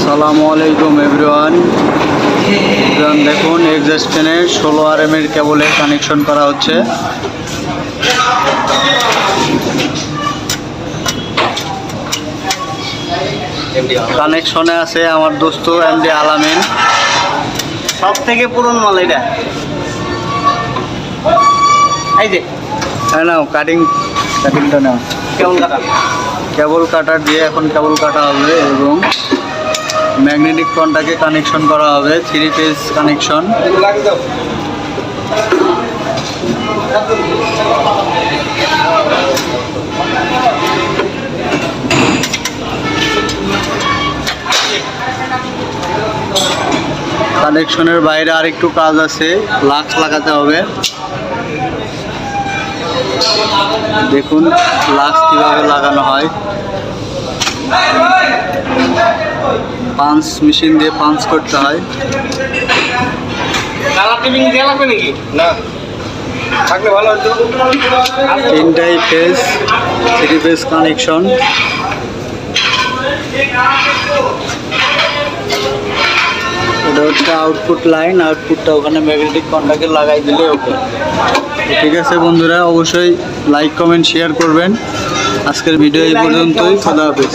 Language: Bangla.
আসসালামু আলাইকুম এভরিওয়ান। দেখুন এক্সস্ট ফ্যানে 16 RM এর কেবলে কানেকশন করা হচ্ছে। কানেকশনে আছে আমার দোস্ত এমডি আলামিন, সব থেকে পুরনো মাল এটা। এই যে হ্যাঁ নাও কাটিংটা নাও। কেবল কাটার দিয়ে এখন কেবল কাটা হবে এবং ম্যাগনেটিক কন্টাক্টে কানেকশন করা হবে, 3 ফেজ কানেকশন। কানেকশনের বাইরে আরেকটু কাজ আছে, লাক্স লাগাতে হবে। দেখুন লাক্স কিভাবে লাগানো হয়। পাঞ্চ মেশিন দিয়ে পাঞ্চ করতে হয়। তিনটাই ফেজ, 3 ফেজ কানেকশন। এটা হচ্ছে আউটপুট লাইন, আউটপুটটা ওখানে ম্যাগনেটিক কন্টাক্টে লাগাই দিলে ওকে। ঠিক আছে বন্ধুরা, অবশ্যই লাইক কমেন্ট শেয়ার করবেন। আজকের ভিডিও এই পর্যন্তই। খোদা হাফেজ।